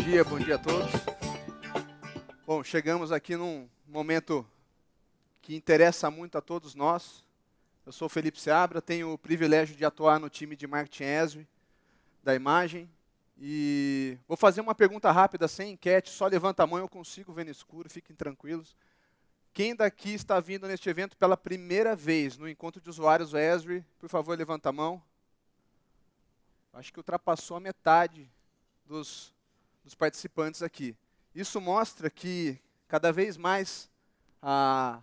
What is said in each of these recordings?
bom dia a todos. Bom, chegamos aqui num momento que interessa muito a todos nós. Eu sou o Felipe Seabra, tenho o privilégio de atuar no time de marketing Esri, da imagem, e vou fazer uma pergunta rápida, sem enquete, só levanta a mão, eu consigo ver no escuro, fiquem tranquilos. Quem daqui está vindo neste evento pela primeira vez, no encontro de usuários Esri, por favor, levanta a mão. Acho que ultrapassou a metade dos participantes aqui. Isso mostra que cada vez mais a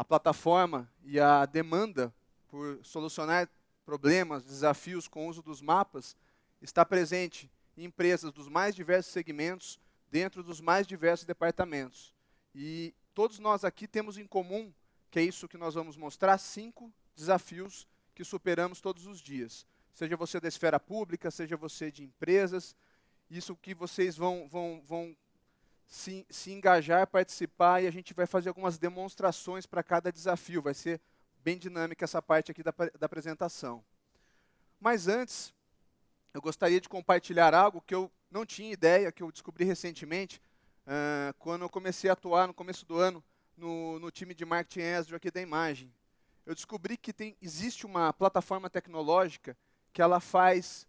plataforma e a demanda por solucionar problemas, desafios com o uso dos mapas está presente em empresas dos mais diversos segmentos, dentro dos mais diversos departamentos. E todos nós aqui temos em comum, que é isso que nós vamos mostrar, 5 desafios que superamos todos os dias. Seja você da esfera pública, seja você de empresas, isso que vocês vão se engajar, participar, e a gente vai fazer algumas demonstrações para cada desafio. Vai ser bem dinâmica essa parte aqui da apresentação. Mas antes, eu gostaria de compartilhar algo que eu não tinha ideia, que eu descobri recentemente, quando eu comecei a atuar no começo do ano no time de marketing Esri aqui da imagem. Eu descobri que existe uma plataforma tecnológica que ela faz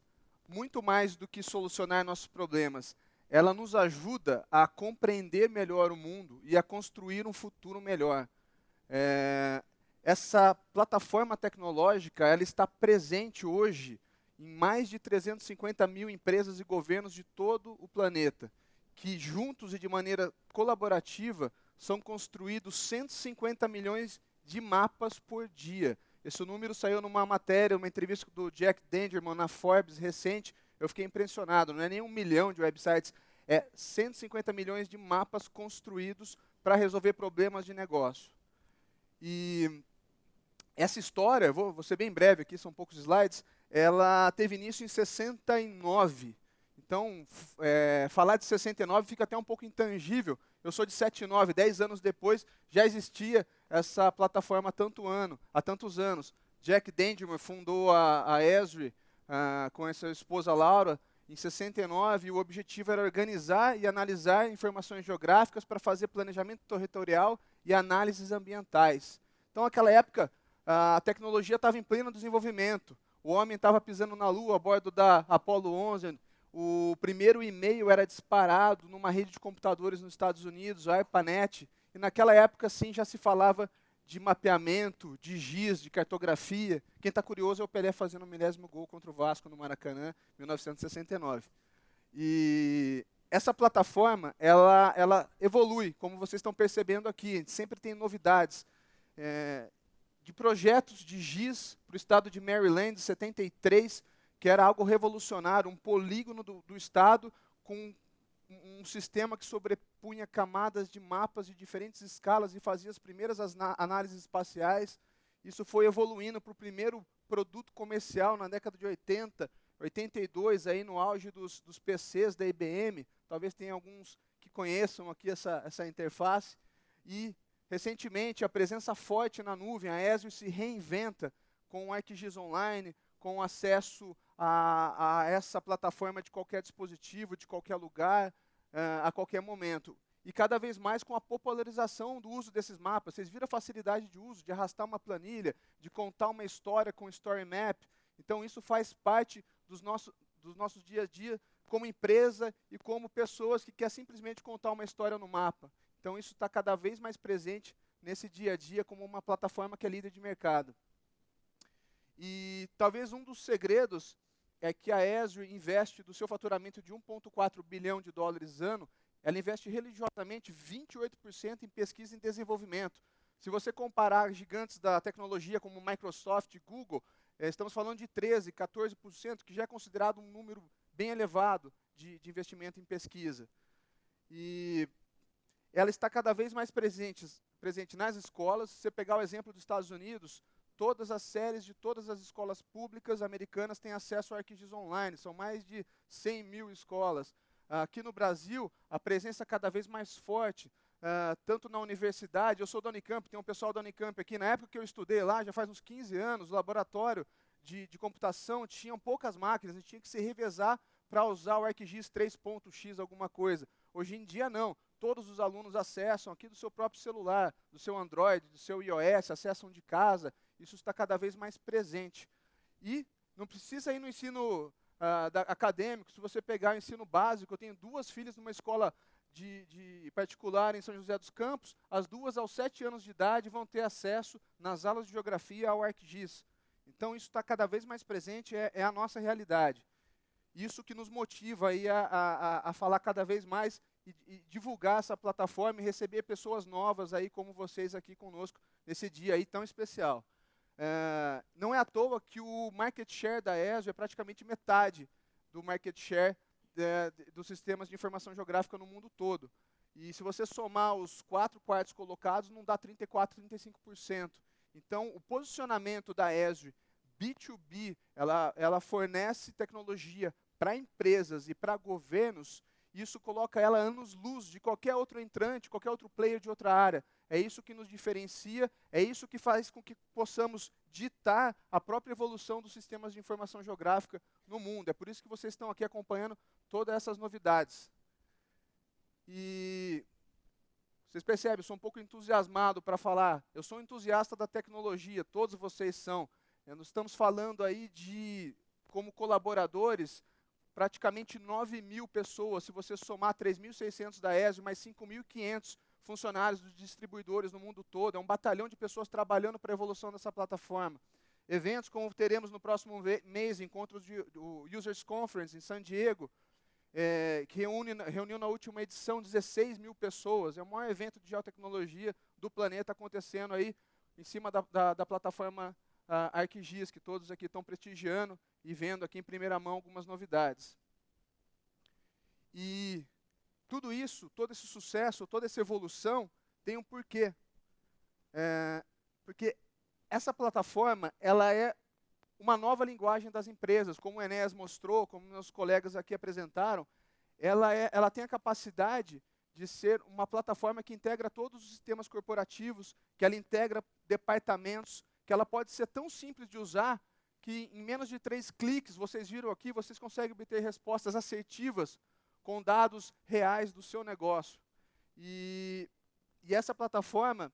muito mais do que solucionar nossos problemas. Ela nos ajuda a compreender melhor o mundo e a construir um futuro melhor. Essa plataforma tecnológica, ela está presente hoje em mais de 350 mil empresas e governos de todo o planeta, que juntos e de maneira colaborativa são construídos 150 milhões de mapas por dia. Esse número saiu numa matéria, uma entrevista do Jack Dangermond na Forbes recente. Eu fiquei impressionado, não é nem 1 milhão de websites, é 150 milhões de mapas construídos para resolver problemas de negócio. E essa história, vou ser bem breve aqui, são poucos slides, ela teve início em 69. Então, falar de 69 fica até um pouco intangível. Eu sou de 79, 10 anos depois, já existia essa plataforma há tantos anos. Jack Dangermond fundou a Esri com essa esposa Laura em 69, e o objetivo era organizar e analisar informações geográficas para fazer planejamento territorial e análises ambientais. Então, naquela época, a tecnologia estava em pleno desenvolvimento. O homem estava pisando na Lua a bordo da Apollo 11, o primeiro e-mail era disparado numa rede de computadores nos Estados Unidos, a ARPANET, e naquela época, sim, já se falava de mapeamento, de GIS, de cartografia. Quem está curioso é o Pelé fazendo o milésimo gol contra o Vasco no Maracanã, em 1969. E essa plataforma, ela evolui, como vocês estão percebendo aqui, sempre tem novidades. De projetos de GIS para o estado de Maryland, em 73, que era algo revolucionário, um polígono do estado com um sistema que sobrepunha camadas de mapas de diferentes escalas e fazia as primeiras análises espaciais. Isso foi evoluindo para o primeiro produto comercial na década de 80, 82, aí no auge dos PCs da IBM. Talvez tenha alguns que conheçam aqui essa interface. E, recentemente, a presença forte na nuvem, a Esri se reinventa com o ArcGIS Online, com acesso a essa plataforma de qualquer dispositivo, de qualquer lugar, a qualquer momento. E cada vez mais com a popularização do uso desses mapas. Vocês viram a facilidade de uso, de arrastar uma planilha, de contar uma história com Story Map. Então, isso faz parte dos nossos dia a dia como empresa e como pessoas que querem simplesmente contar uma história no mapa. Então, isso está cada vez mais presente nesse dia a dia como uma plataforma que é líder de mercado. E talvez um dos segredos é que a Esri investe do seu faturamento de 1,4 bilhão de dólares ano, ela investe religiosamente 28% em pesquisa e desenvolvimento. Se você comparar gigantes da tecnologia como Microsoft e Google, estamos falando de 13%, 14%, que já é considerado um número bem elevado de investimento em pesquisa. E ela está cada vez mais presente nas escolas. Se você pegar o exemplo dos Estados Unidos, todas as séries de todas as escolas públicas americanas têm acesso ao ArcGIS Online. São mais de 100 mil escolas. Aqui no Brasil, a presença cada vez mais forte, tanto na universidade. Eu sou da Unicamp, tem um pessoal da Unicamp aqui. Na época que eu estudei lá, já faz uns 15 anos, o laboratório de computação tinham poucas máquinas, a gente tinha que se revezar para usar o ArcGIS 3.x alguma coisa. Hoje em dia, não. Todos os alunos acessam aqui do seu próprio celular, do seu Android, do seu iOS, acessam de casa. Isso está cada vez mais presente. E não precisa ir no ensino acadêmico. Se você pegar o ensino básico, eu tenho 2 filhas numa escola de particular em São José dos Campos, as 2 aos 7 anos de idade vão ter acesso nas aulas de geografia ao ArcGIS. Então isso está cada vez mais presente, é a nossa realidade. Isso que nos motiva aí a falar cada vez mais e divulgar essa plataforma e receber pessoas novas aí como vocês aqui conosco nesse dia aí tão especial. Não é à toa que o market share da ESO é praticamente metade do market share dos sistemas de informação geográfica no mundo todo. E se você somar os 4 quartos colocados, não dá 34%, 35%. Então, o posicionamento da ESO B2B, ela fornece tecnologia para empresas e para governos, e isso coloca ela anos-luz de qualquer outro entrante, qualquer outro player de outra área. É isso que nos diferencia, é isso que faz com que possamos ditar a própria evolução dos sistemas de informação geográfica no mundo. É por isso que vocês estão aqui acompanhando todas essas novidades. E vocês percebem, eu sou um pouco entusiasmado para falar. Eu sou um entusiasta da tecnologia, todos vocês são. Nós estamos falando aí de, como colaboradores, praticamente 9.000 pessoas, se você somar 3.600 da ESO, mais 5.500 funcionários dos distribuidores no mundo todo. É um batalhão de pessoas trabalhando para a evolução dessa plataforma. Eventos como teremos no próximo mês, encontros do Users Conference em San Diego, que reuniu na última edição 16.000 pessoas. É o maior evento de geotecnologia do planeta acontecendo aí em cima da plataforma ArcGIS, que todos aqui estão prestigiando e vendo aqui em primeira mão algumas novidades. E tudo isso, todo esse sucesso, toda essa evolução tem um porquê. Porque essa plataforma, ela é uma nova linguagem das empresas, como o Enéas mostrou, como meus colegas aqui apresentaram, ela tem a capacidade de ser uma plataforma que integra todos os sistemas corporativos, que ela integra departamentos, que ela pode ser tão simples de usar, que em menos de 3 cliques, vocês viram aqui, vocês conseguem obter respostas assertivas com dados reais do seu negócio. E essa plataforma,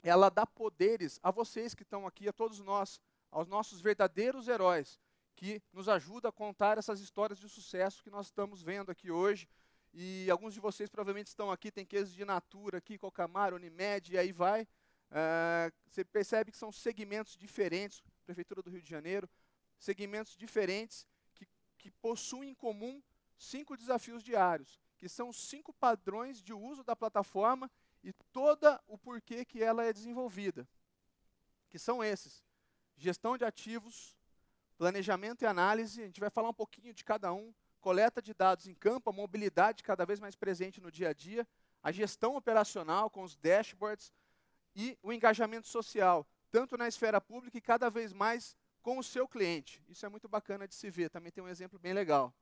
ela dá poderes a vocês que estão aqui, a todos nós, aos nossos verdadeiros heróis, que nos ajudam a contar essas histórias de sucesso que nós estamos vendo aqui hoje. E alguns de vocês provavelmente estão aqui, tem cases de Natura aqui, Cocamar, Unimed, e aí vai. Você percebe que são segmentos diferentes, Prefeitura do Rio de Janeiro, segmentos diferentes que possuem em comum 5 desafios diários, que são 5 padrões de uso da plataforma e todo o porquê que ela é desenvolvida, que são esses: gestão de ativos, planejamento e análise, a gente vai falar um pouquinho de cada um, coleta de dados em campo, a mobilidade cada vez mais presente no dia a dia, a gestão operacional com os dashboards e o engajamento social, tanto na esfera pública e cada vez mais com o seu cliente. Isso é muito bacana de se ver, também tem um exemplo bem legal.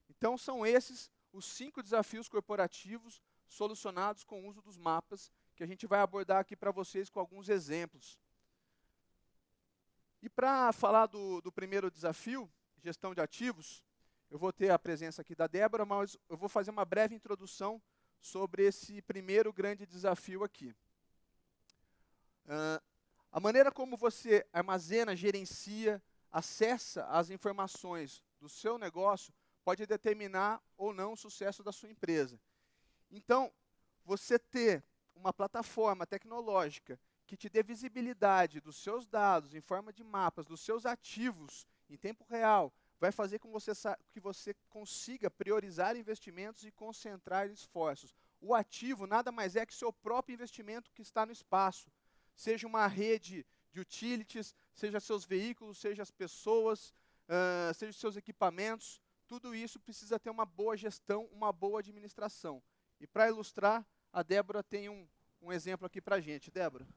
Então são esses os 5 desafios corporativos solucionados com o uso dos mapas, que a gente vai abordar aqui para vocês com alguns exemplos. E para falar do primeiro desafio, gestão de ativos, eu vou ter a presença aqui da Débora, mas eu vou fazer uma breve introdução sobre esse primeiro grande desafio aqui. A maneira como você armazena, gerencia, acessa as informações do seu negócio pode determinar ou não o sucesso da sua empresa. Então, você ter uma plataforma tecnológica que te dê visibilidade dos seus dados em forma de mapas, dos seus ativos em tempo real, vai fazer com que você consiga priorizar investimentos e concentrar esforços. O ativo nada mais é que o seu próprio investimento que está no espaço. Seja uma rede de utilities, seja seus veículos, seja as pessoas, seja os seus equipamentos, tudo isso precisa ter uma boa gestão, uma boa administração. E para ilustrar, a Débora tem um exemplo aqui para a gente. Débora.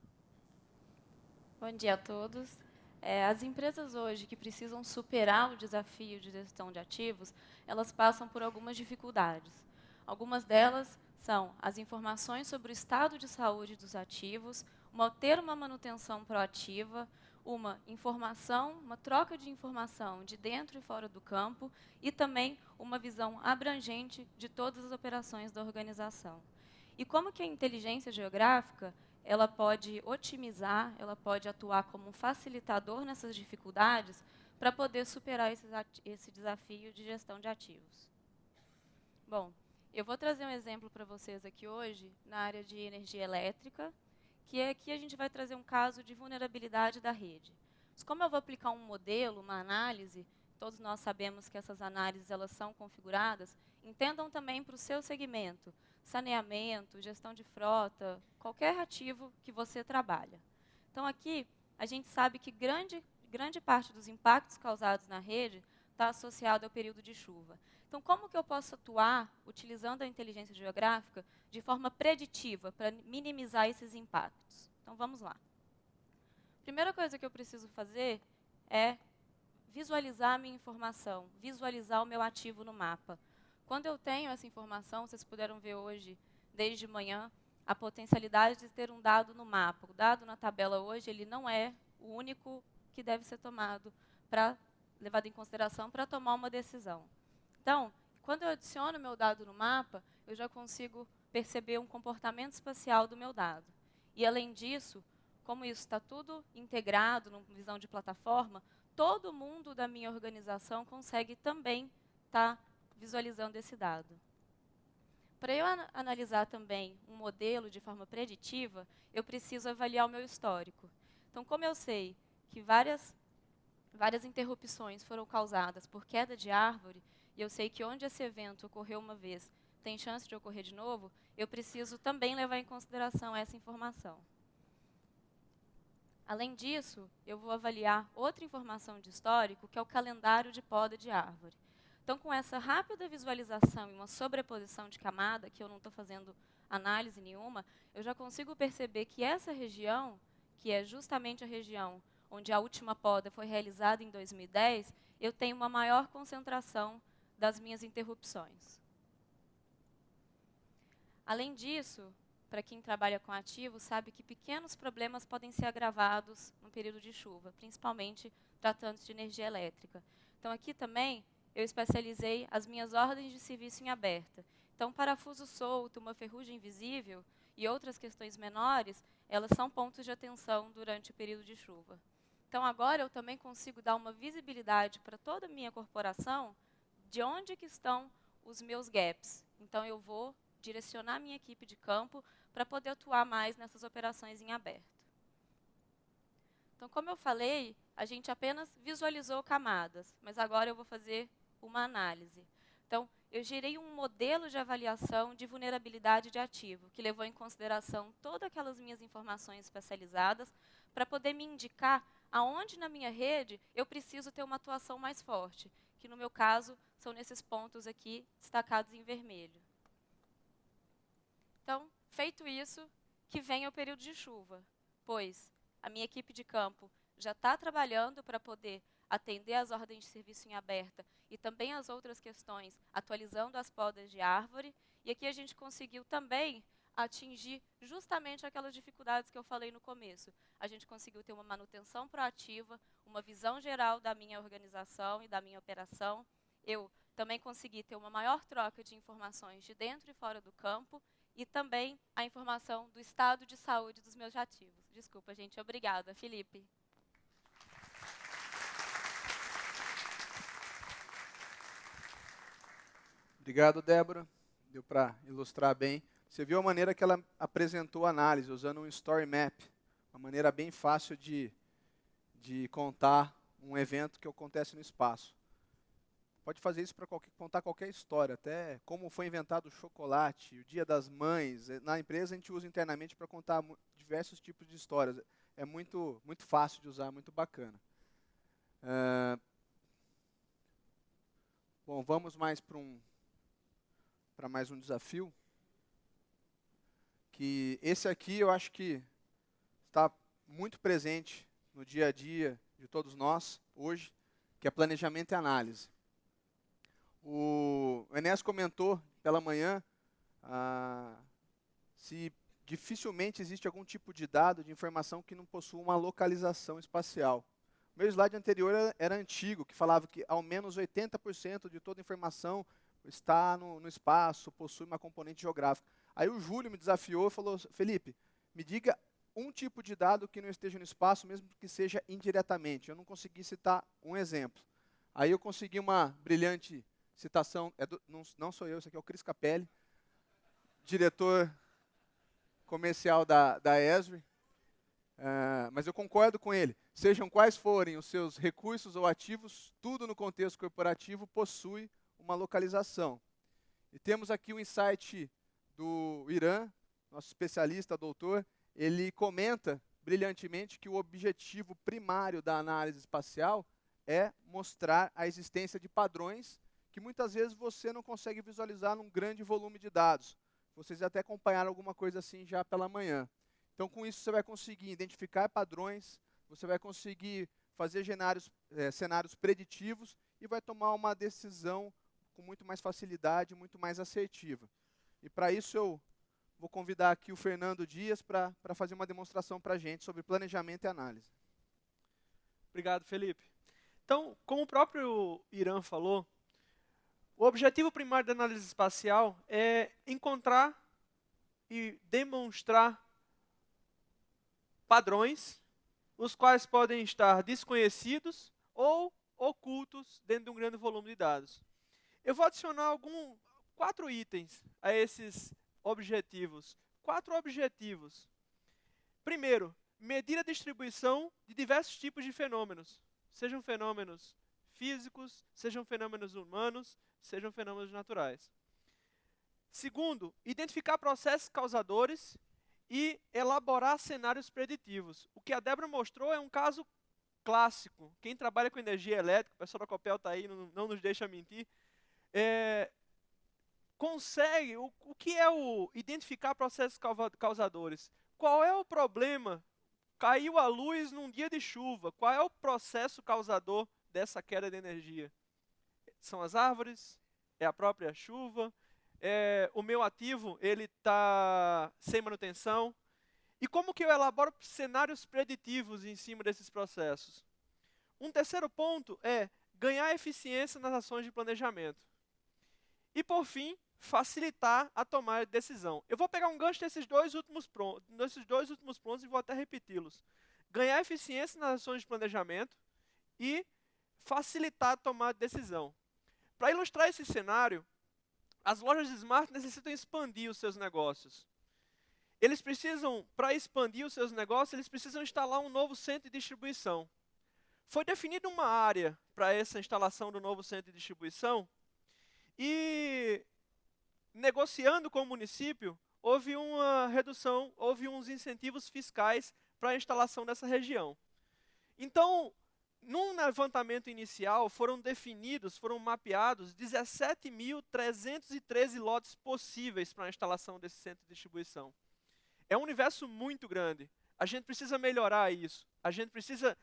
Bom dia a todos. As empresas hoje que precisam superar o desafio de gestão de ativos, elas passam por algumas dificuldades. Algumas delas são as informações sobre o estado de saúde dos ativos, ter uma manutenção proativa, uma informação, uma troca de informação de dentro e fora do campo e também uma visão abrangente de todas as operações da organização. E como que a inteligência geográfica, ela pode otimizar, ela pode atuar como um facilitador nessas dificuldades para poder superar esse desafio de gestão de ativos. Bom, eu vou trazer um exemplo para vocês aqui hoje na área de energia elétrica, que aqui a gente vai trazer um caso de vulnerabilidade da rede. Mas como eu vou aplicar um modelo, uma análise, todos nós sabemos que essas análises elas são configuradas, entendam também para o seu segmento, saneamento, gestão de frota, qualquer ativo que você trabalha. Então aqui a gente sabe que grande parte dos impactos causados na rede está associado ao período de chuva. Então, como que eu posso atuar, utilizando a inteligência geográfica, de forma preditiva, para minimizar esses impactos? Então, vamos lá. Primeira coisa que eu preciso fazer é visualizar a minha informação, visualizar o meu ativo no mapa. Quando eu tenho essa informação, vocês puderam ver hoje, desde manhã, a potencialidade de ter um dado no mapa. O dado na tabela hoje, ele não é o único que deve ser levado em consideração para tomar uma decisão. Então, quando eu adiciono meu dado no mapa, eu já consigo perceber um comportamento espacial do meu dado. E, além disso, como isso está tudo integrado numa visão de plataforma, todo mundo da minha organização consegue também estar visualizando esse dado. Para eu analisar também um modelo de forma preditiva, eu preciso avaliar o meu histórico. Então, como eu sei que várias interrupções foram causadas por queda de árvore, e eu sei que onde esse evento ocorreu uma vez tem chance de ocorrer de novo, eu preciso também levar em consideração essa informação. Além disso, eu vou avaliar outra informação de histórico, que é o calendário de poda de árvore. Então, com essa rápida visualização e uma sobreposição de camada, que eu não estou fazendo análise nenhuma, eu já consigo perceber que essa região, que é justamente a região onde a última poda foi realizada em 2010, eu tenho uma maior concentração das minhas interrupções. Além disso, para quem trabalha com ativos, sabe que pequenos problemas podem ser agravados no período de chuva, principalmente tratando-se de energia elétrica. Então, aqui também, eu especializei as minhas ordens de serviço em aberta. Então, parafuso solto, uma ferrugem invisível e outras questões menores, elas são pontos de atenção durante o período de chuva. Então, agora eu também consigo dar uma visibilidade para toda a minha corporação de onde que estão os meus gaps. Então, eu vou direcionar a minha equipe de campo para poder atuar mais nessas operações em aberto. Então, como eu falei, a gente apenas visualizou camadas, mas agora eu vou fazer uma análise. Então, eu gerei um modelo de avaliação de vulnerabilidade de ativo, que levou em consideração todas aquelas minhas informações especializadas para poder me indicar aonde na minha rede eu preciso ter uma atuação mais forte, que no meu caso são nesses pontos aqui destacados em vermelho. Então, feito isso, que venha o período de chuva, pois a minha equipe de campo já está trabalhando para poder atender às ordens de serviço em aberta e também as outras questões, atualizando as podas de árvore. E aqui a gente conseguiu também atingir justamente aquelas dificuldades que eu falei no começo. A gente conseguiu ter uma manutenção proativa, uma visão geral da minha organização e da minha operação. Eu também consegui ter uma maior troca de informações de dentro e fora do campo e também a informação do estado de saúde dos meus ativos. Desculpa, gente. Obrigada. Felipe. Obrigado, Débora. Deu para ilustrar bem. Você viu a maneira que ela apresentou a análise, usando um story map. Uma maneira bem fácil de contar um evento que acontece no espaço. Pode fazer isso para contar qualquer história, até como foi inventado o chocolate, o Dia das Mães. Na empresa a gente usa internamente para contar diversos tipos de histórias. É muito fácil de usar, muito bacana. Bom, vamos mais para mais um desafio. Que esse aqui eu acho que está muito presente no dia a dia de todos nós hoje, que é planejamento e análise. O Enéas comentou pela manhã se dificilmente existe algum tipo de dado, de informação que não possua uma localização espacial. O meu slide anterior era antigo, que falava que ao menos 80% de toda informação está no espaço, possui uma componente geográfica. Aí o Júlio me desafiou e falou, Felipe, me diga um tipo de dado que não esteja no espaço, mesmo que seja indiretamente. Eu não consegui citar um exemplo. Aí eu consegui uma brilhante citação, não sou eu, isso aqui é o Cris Capelli, diretor comercial da Esri, mas eu concordo com ele. Sejam quais forem os seus recursos ou ativos, tudo no contexto corporativo possui uma localização. E temos aqui o insight do Irã, nosso especialista, doutor, ele comenta brilhantemente que o objetivo primário da análise espacial é mostrar a existência de padrões que muitas vezes você não consegue visualizar num grande volume de dados. Vocês até acompanharam alguma coisa assim já pela manhã. Então, com isso, você vai conseguir identificar padrões, você vai conseguir fazer cenários preditivos e vai tomar uma decisão com muito mais facilidade, muito mais assertiva. E para isso eu vou convidar aqui o Fernando Dias para fazer uma demonstração para a gente sobre planejamento e análise. Obrigado, Felipe. Então, como o próprio Irã falou, o objetivo primário da análise espacial é encontrar e demonstrar padrões, os quais podem estar desconhecidos ou ocultos dentro de um grande volume de dados. Eu vou adicionar 4 itens a esses objetivos. 4 objetivos. Primeiro, medir a distribuição de diversos tipos de fenômenos. Sejam fenômenos físicos, sejam fenômenos humanos, sejam fenômenos naturais. Segundo, identificar processos causadores e elaborar cenários preditivos. O que a Débora mostrou é um caso clássico. Quem trabalha com energia elétrica, o pessoal da Copel está aí, não nos deixa mentir, consegue, o que é o identificar processos causadores? Qual é o problema? Caiu a luz num dia de chuva, qual é o processo causador dessa queda de energia? São as árvores? É a própria chuva? O meu ativo ele está sem manutenção? E como que eu elaboro cenários preditivos em cima desses processos? Um terceiro ponto é ganhar eficiência nas ações de planejamento. E, por fim, facilitar a tomada de decisão. Eu vou pegar um gancho desses dois últimos pontos e vou até repeti-los. Ganhar eficiência nas ações de planejamento e facilitar a tomada de decisão. Para ilustrar esse cenário, as lojas de Smart necessitam expandir os seus negócios. Eles precisam, para expandir os seus negócios, eles precisam instalar um novo centro de distribuição. Foi definida uma área para essa instalação do novo centro de distribuição e, negociando com o município, houve uma redução, houve uns incentivos fiscais para a instalação dessa região. Então, num levantamento inicial, foram mapeados 17.313 lotes possíveis para a instalação desse centro de distribuição. É um universo muito grande. A gente precisa melhorar isso. A gente precisa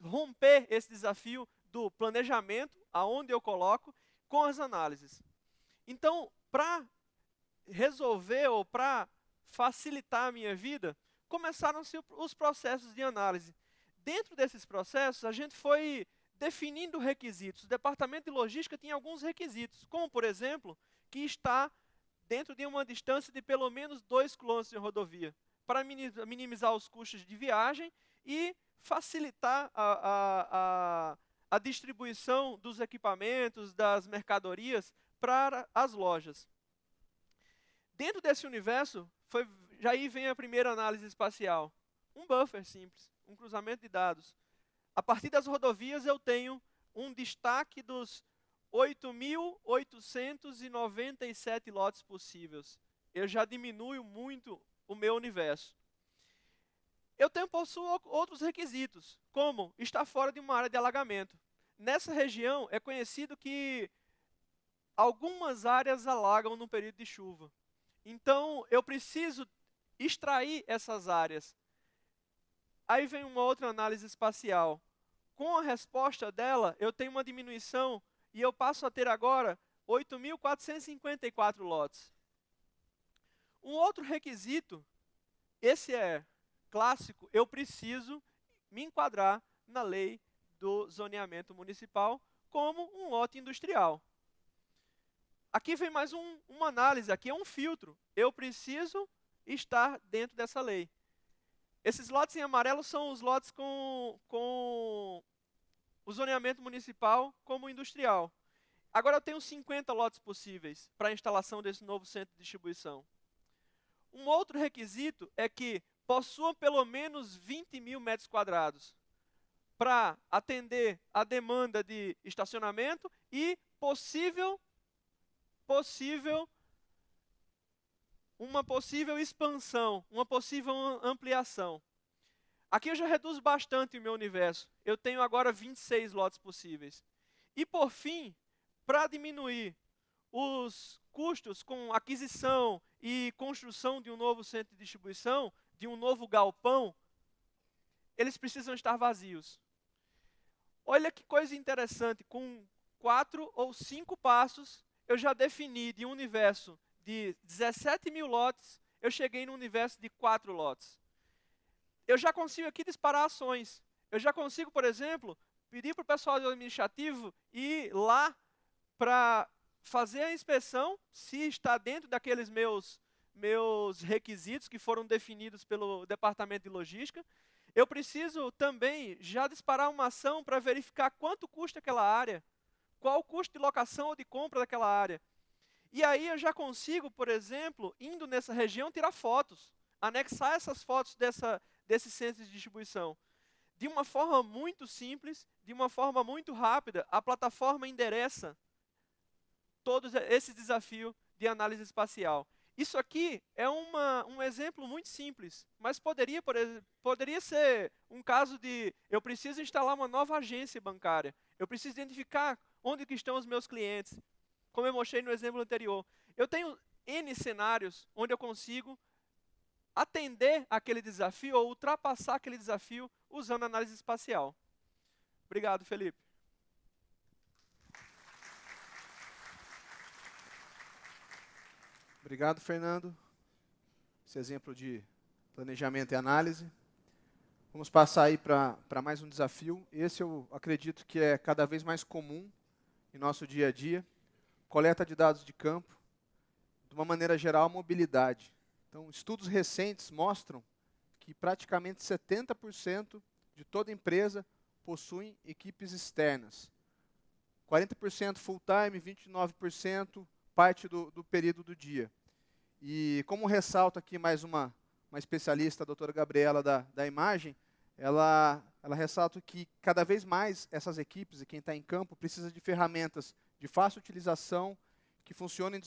romper esse desafio do planejamento, aonde eu coloco, com as análises. Então, para resolver ou para facilitar a minha vida, começaram-se os processos de análise. Dentro desses processos, a gente foi definindo requisitos. O departamento de logística tinha alguns requisitos, como, por exemplo, que está dentro de uma distância de pelo menos 2 km de rodovia, para minimizar os custos de viagem e facilitar a distribuição dos equipamentos, das mercadorias para as lojas. Dentro desse universo, já aí vem a primeira análise espacial. Um buffer simples, um cruzamento de dados. A partir das rodovias eu tenho um destaque dos 8.897 lotes possíveis. Eu já diminuo muito o meu universo. Eu possuo outros requisitos, como estar fora de uma área de alagamento. Nessa região é conhecido que algumas áreas alagam no período de chuva. Então, eu preciso extrair essas áreas. Aí vem uma outra análise espacial. Com a resposta dela, eu tenho uma diminuição e eu passo a ter agora 8.454 lotes. Um outro requisito esse é clássico, eu preciso me enquadrar na lei do zoneamento municipal como um lote industrial. Aqui vem mais uma análise, aqui é um filtro. Eu preciso estar dentro dessa lei. Esses lotes em amarelo são os lotes com o zoneamento municipal como industrial. Agora eu tenho 50 lotes possíveis para a instalação desse novo centro de distribuição. Um outro requisito é que possuam pelo menos 20 mil metros quadrados para atender a demanda de estacionamento e uma possível expansão, uma possível ampliação. Aqui eu já reduzo bastante o meu universo. Eu tenho agora 26 lotes possíveis. E por fim, para diminuir os custos com aquisição e construção de um novo centro de distribuição, de um novo galpão, eles precisam estar vazios. Olha que coisa interessante, com 4 ou 5 passos, eu já defini de um universo de 17 mil lotes, eu cheguei no universo de 4 lotes. Eu já consigo aqui disparar ações. Eu já consigo, por exemplo, pedir para o pessoal do administrativo ir lá para fazer a inspeção, se está dentro daqueles meus requisitos que foram definidos pelo departamento de logística. Eu preciso também já disparar uma ação para verificar quanto custa aquela área, qual o custo de locação ou de compra daquela área. E aí eu já consigo, por exemplo, indo nessa região, tirar fotos, anexar essas fotos desse centro de distribuição. De uma forma muito simples, de uma forma muito rápida, a plataforma endereça todos esses desafios de análise espacial. Isso aqui é um exemplo muito simples, mas poderia ser um caso de eu preciso instalar uma nova agência bancária, eu preciso identificar onde que estão os meus clientes, como eu mostrei no exemplo anterior. Eu tenho N cenários onde eu consigo atender aquele desafio ou ultrapassar aquele desafio usando análise espacial. Obrigado, Felipe. Obrigado, Fernando. Esse exemplo de planejamento e análise. Vamos passar aí para mais um desafio. Esse eu acredito que é cada vez mais comum em nosso dia a dia. Coleta de dados de campo. De uma maneira geral, mobilidade. Então, estudos recentes mostram que praticamente 70% de toda empresa possuem equipes externas. 40% full-time, 29% parte do período do dia. E como ressalta aqui mais uma especialista, a doutora Gabriela da imagem, ela ressalta que cada vez mais essas equipes e quem está em campo precisa de ferramentas de fácil utilização, que funcionem em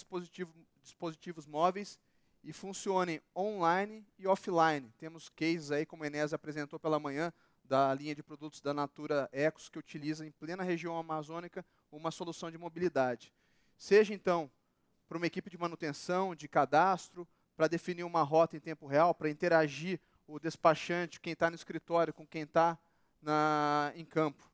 dispositivos móveis e funcionem online e offline. Temos cases aí, como a Enéas apresentou pela manhã, da linha de produtos da Natura Ecos, que utiliza em plena região amazônica uma solução de mobilidade. Seja, então, para uma equipe de manutenção, de cadastro, para definir uma rota em tempo real, para interagir o despachante, quem está no escritório com quem está em campo.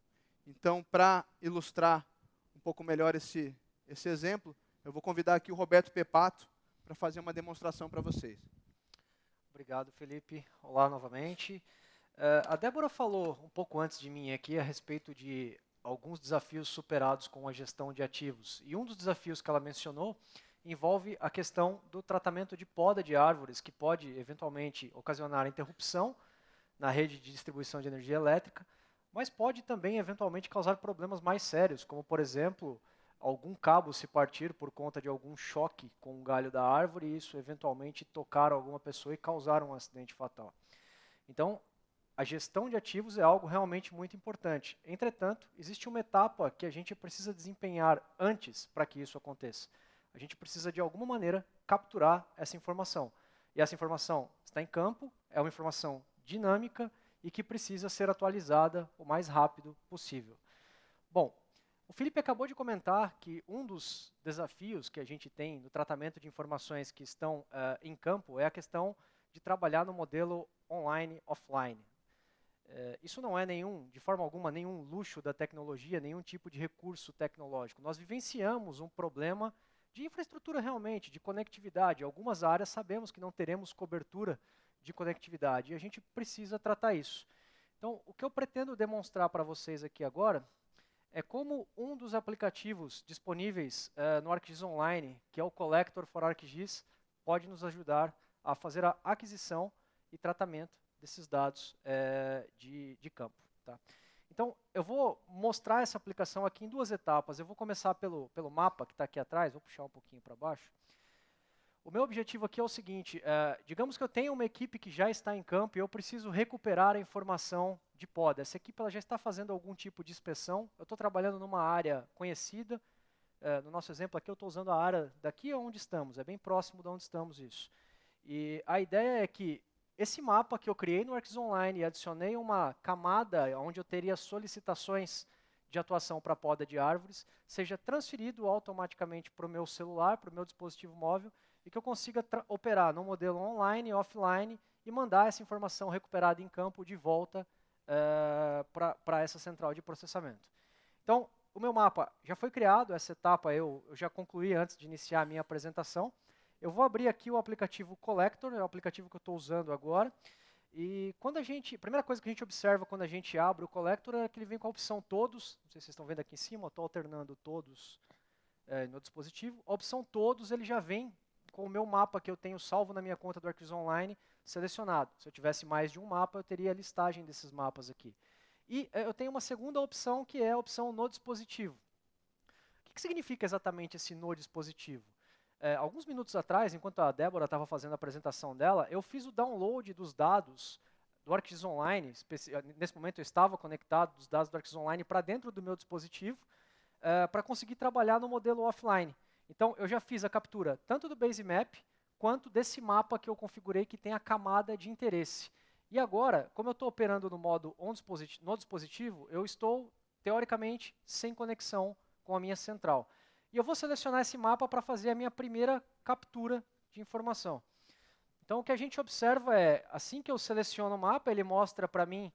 Então, para ilustrar um pouco melhor esse exemplo, eu vou convidar aqui o Roberto Pepato para fazer uma demonstração para vocês. Obrigado, Felipe. Olá novamente. A Débora falou um pouco antes de mim aqui a respeito de alguns desafios superados com a gestão de ativos. E um dos desafios que ela mencionou envolve a questão do tratamento de poda de árvores, que pode eventualmente ocasionar interrupção na rede de distribuição de energia elétrica, mas pode também eventualmente causar problemas mais sérios, como por exemplo, algum cabo se partir por conta de algum choque com o galho da árvore e isso eventualmente tocar alguma pessoa e causar um acidente fatal. Então, a gestão de ativos é algo realmente muito importante. Entretanto, existe uma etapa que a gente precisa desempenhar antes para que isso aconteça. A gente precisa, de alguma maneira, capturar essa informação. E essa informação está em campo, é uma informação dinâmica e que precisa ser atualizada o mais rápido possível. Bom, o Felipe acabou de comentar que um dos desafios que a gente tem no tratamento de informações que estão em campo é a questão de trabalhar no modelo online-offline. Isso não é de forma alguma, nenhum luxo da tecnologia, nenhum tipo de recurso tecnológico. Nós vivenciamos um problema de infraestrutura realmente, de conectividade. Em algumas áreas sabemos que não teremos cobertura de conectividade, e a gente precisa tratar isso. Então, o que eu pretendo demonstrar para vocês aqui agora é como um dos aplicativos disponíveis no ArcGIS Online, que é o Collector for ArcGIS, pode nos ajudar a fazer a aquisição e tratamento desses dados de campo. Tá? Então, eu vou mostrar essa aplicação aqui em duas etapas. Eu vou começar pelo mapa que está aqui atrás, vou puxar um pouquinho para baixo. O meu objetivo aqui é o seguinte, digamos que eu tenho uma equipe que já está em campo e eu preciso recuperar a informação de poda. Essa equipe ela já está fazendo algum tipo de inspeção, eu estou trabalhando numa área conhecida, no nosso exemplo aqui eu estou usando a área daqui onde estamos, é bem próximo de onde estamos isso. E a ideia é que esse mapa que eu criei no ArcGIS Online e adicionei uma camada onde eu teria solicitações de atuação para poda de árvores, seja transferido automaticamente para o meu celular, para o meu dispositivo móvel, e que eu consiga operar no modelo online e offline e mandar essa informação recuperada em campo de volta para essa central de processamento. Então, o meu mapa já foi criado, essa etapa eu já concluí antes de iniciar a minha apresentação. Eu vou abrir aqui o aplicativo Collector, é o aplicativo que eu estou usando agora. E quando a primeira coisa que a gente observa quando a gente abre o Collector é que ele vem com a opção Todos. Não sei se vocês estão vendo aqui em cima, eu estou alternando Todos no dispositivo. A opção Todos, ele já vem com o meu mapa que eu tenho salvo na minha conta do ArcGIS Online selecionado. Se eu tivesse mais de um mapa, eu teria a listagem desses mapas aqui. E eu tenho uma segunda opção, que é a opção No Dispositivo. O que significa exatamente esse No Dispositivo? Alguns minutos atrás, enquanto a Débora estava fazendo a apresentação dela, eu fiz o download dos dados do ArcGIS Online. Nesse momento eu estava conectado dos dados do ArcGIS Online para dentro do meu dispositivo, para conseguir trabalhar no modelo offline. Então, eu já fiz a captura tanto do Basemap, quanto desse mapa que eu configurei que tem a camada de interesse. E agora, como eu estou operando no modo no dispositivo, eu estou, teoricamente, sem conexão com a minha central. E eu vou selecionar esse mapa para fazer a minha primeira captura de informação. Então, o que a gente observa é, assim que eu seleciono o mapa, ele mostra para mim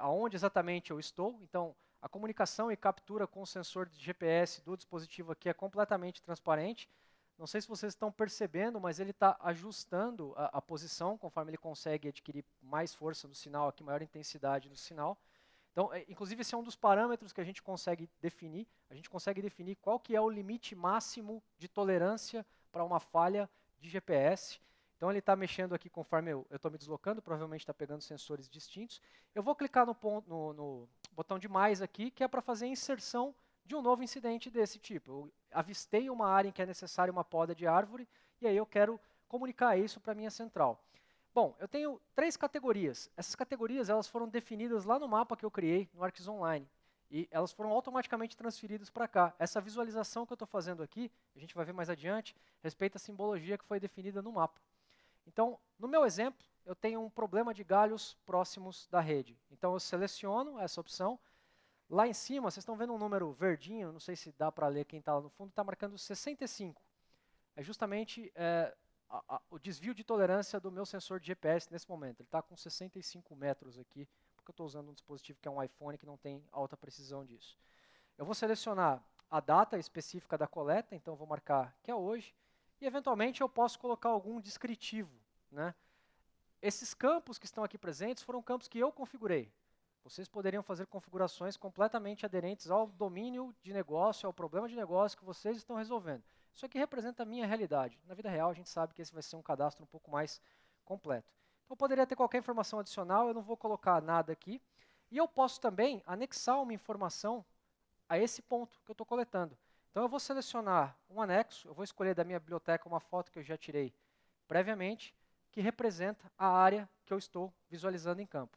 aonde exatamente eu estou. Então, a comunicação e captura com o sensor de GPS do dispositivo aqui é completamente transparente. Não sei se vocês estão percebendo, mas ele está ajustando a posição conforme ele consegue adquirir mais força no sinal, aqui, maior intensidade no sinal. Então, inclusive, esse é um dos parâmetros que a gente consegue definir. A gente consegue definir qual que é o limite máximo de tolerância para uma falha de GPS. Então, ele está mexendo aqui conforme eu estou me deslocando, provavelmente está pegando sensores distintos. Eu vou clicar no botão de mais aqui, que é para fazer a inserção de um novo incidente desse tipo. Eu avistei uma área em que é necessária uma poda de árvore, e aí eu quero comunicar isso para a minha central. Bom, eu tenho 3 categorias. Essas categorias elas foram definidas lá no mapa que eu criei no ArcGIS Online. E elas foram automaticamente transferidas para cá. Essa visualização que eu estou fazendo aqui, a gente vai ver mais adiante, respeita a simbologia que foi definida no mapa. Então, no meu exemplo, eu tenho um problema de galhos próximos da rede. Então, eu seleciono essa opção. Lá em cima, vocês estão vendo um número verdinho, não sei se dá para ler quem está lá no fundo, está marcando 65. É justamente o desvio de tolerância do meu sensor de GPS nesse momento. Ele está com 65 metros aqui, porque eu estou usando um dispositivo que é um iPhone que não tem alta precisão disso. Eu vou selecionar a data específica da coleta, então eu vou marcar que é hoje, e eventualmente eu posso colocar algum descritivo, né? Esses campos que estão aqui presentes foram campos que eu configurei. Vocês poderiam fazer configurações completamente aderentes ao domínio de negócio, ao problema de negócio que vocês estão resolvendo. Isso aqui representa a minha realidade. Na vida real, a gente sabe que esse vai ser um cadastro um pouco mais completo. Então, eu poderia ter qualquer informação adicional, eu não vou colocar nada aqui. E eu posso também anexar uma informação a esse ponto que eu estou coletando. Então, eu vou selecionar um anexo, eu vou escolher da minha biblioteca uma foto que eu já tirei previamente, que representa a área que eu estou visualizando em campo.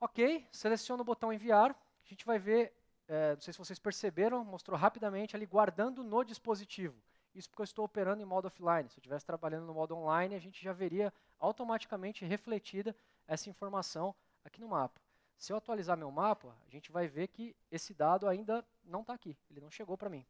Ok, seleciono o botão enviar, a gente vai ver, não sei se vocês perceberam, mostrou rapidamente ali guardando no dispositivo. Isso porque eu estou operando em modo offline. Se eu estivesse trabalhando no modo online, a gente já veria automaticamente refletida essa informação aqui no mapa. Se eu atualizar meu mapa, a gente vai ver que esse dado ainda não está aqui, ele não chegou para mim.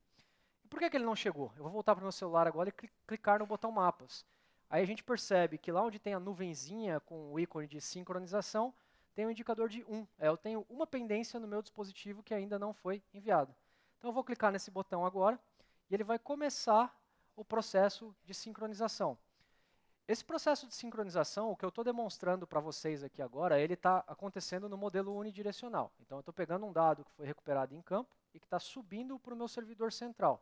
E por que ele não chegou? Eu vou voltar para o meu celular agora e clicar no botão mapas. Aí a gente percebe que lá onde tem a nuvenzinha com o ícone de sincronização, tem um indicador de 1. Eu tenho uma pendência no meu dispositivo que ainda não foi enviado. Então eu vou clicar nesse botão agora e ele vai começar o processo de sincronização. Esse processo de sincronização, o que eu estou demonstrando para vocês aqui agora, ele está acontecendo no modelo unidirecional. Então, eu estou pegando um dado que foi recuperado em campo e que está subindo para o meu servidor central.